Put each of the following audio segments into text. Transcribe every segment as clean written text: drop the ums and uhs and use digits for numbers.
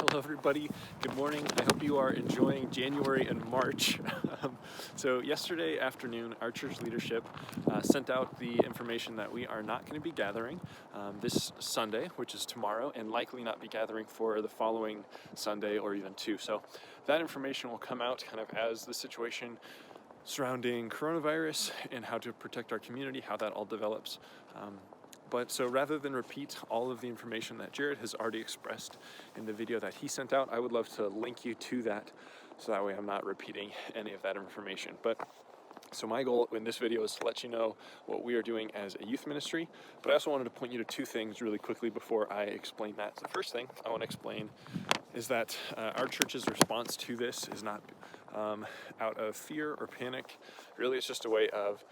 Hello everybody, good morning. I hope you are enjoying January and March. So yesterday afternoon, our church leadership sent out the information that we are not going to be gathering this Sunday, which is tomorrow, and likely not be gathering for the following Sunday or even two. So that information will come out kind of as the situation surrounding coronavirus and how to protect our community, how that all develops. But so rather than repeat all of the information that Jared has already expressed in the video that he sent out, I would love to link you to that so that way I'm not repeating any of that information. But so my goal in this video is to let you know what we are doing as a youth ministry, but I also wanted to point you to two things really quickly before I explain that. The first thing I want to explain is that our church's response to this is not out of fear or panic. Really, it's just a way of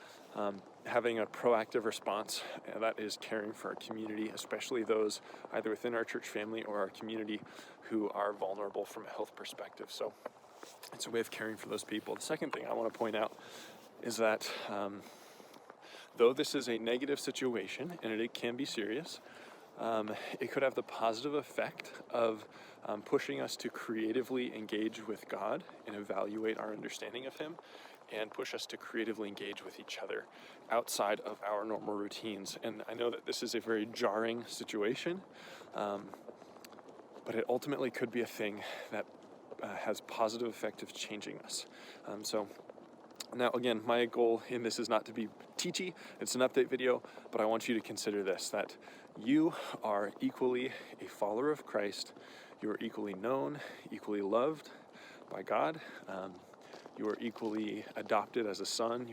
having a proactive response, and that is caring for our community, especially those either within our church family or our community who are vulnerable from a health perspective. So it's a way of caring for those people. The second thing I want to point out is that though this is a negative situation and it can be serious, it could have the positive effect of pushing us to creatively engage with God and evaluate our understanding of Him, and push us to creatively engage with each other outside of our normal routines. And I know that this is a very jarring situation, but it ultimately could be a thing that has positive effect of changing us. So now, again, my goal in this is not to be teachy. It's an update video, but I want you to consider this, that you are equally a follower of Christ. You are equally known, equally loved by God. You are equally adopted as a son,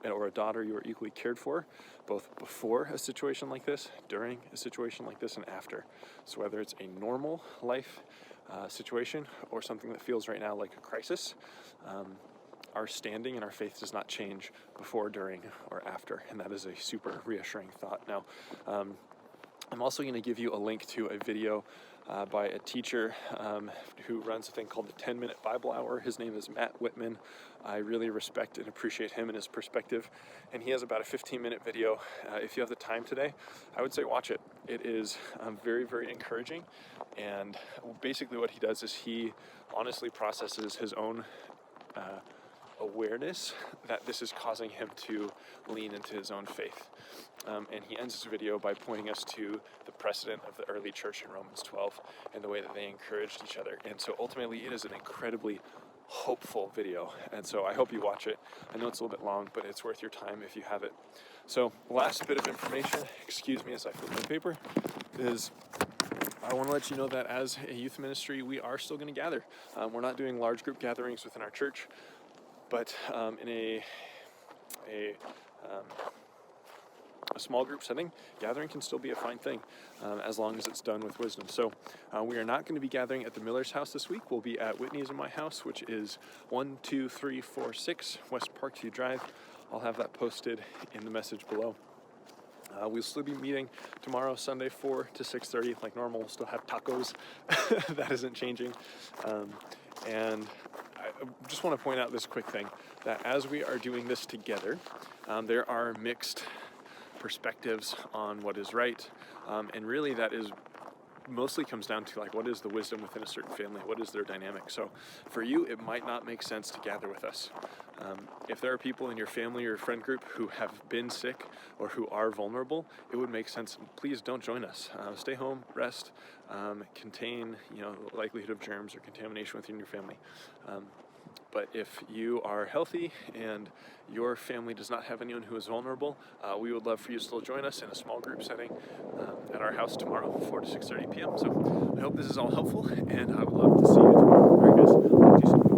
or a daughter. You are equally cared for, both before a situation like this, during a situation like this, and after. So whether it's a normal life situation or something that feels right now like a crisis, our standing and our faith does not change before, during, or after, and that is a super reassuring thought. Now, I'm also going to give you a link to a video by a teacher who runs a thing called the 10-Minute Bible Hour. His name is Matt Whitman. I really respect and appreciate him and his perspective, and he has about a 15-minute video. If you have the time today, I would say watch it. It is very, very encouraging, and basically what he does is he honestly processes his own awareness that this is causing him to lean into his own faith. And he ends his video by pointing us to the precedent of the early church in Romans 12 and the way that they encouraged each other. And so ultimately it is an incredibly hopeful video. And so I hope you watch it. I know it's a little bit long, but it's worth your time if you have it. So last bit of information, excuse me as I flip my paper, is I want to let you know that as a youth ministry, we are still going to gather. We're not doing large group gatherings within our church, but in a small group setting, gathering can still be a fine thing as long as it's done with wisdom. So we are not going to be gathering at the Miller's house this week. We'll be at Whitney's and my house, which is 12346 West Parkview Drive. I'll have that posted in the message below. We'll still be meeting tomorrow, Sunday, 4 to 6:30, like normal. We'll still have tacos. That isn't changing. And I just want to point out this quick thing, that as we are doing this together, there are mixed perspectives on what is right, and really that is mostly comes down to like what is the wisdom within a certain family, what is their dynamic. So for you, it might not make sense to gather with us. If there are people in your family or friend group who have been sick or who are vulnerable, it would make sense. Please don't join us. Stay home, rest, contain the likelihood of germs or contamination within your family. But if you are healthy and your family does not have anyone who is vulnerable, we would love for you to still join us in a small group setting at our house tomorrow, 4 to 6:30 p.m. So I hope this is all helpful, and I would love to see you tomorrow. All right, guys. Talk to you soon.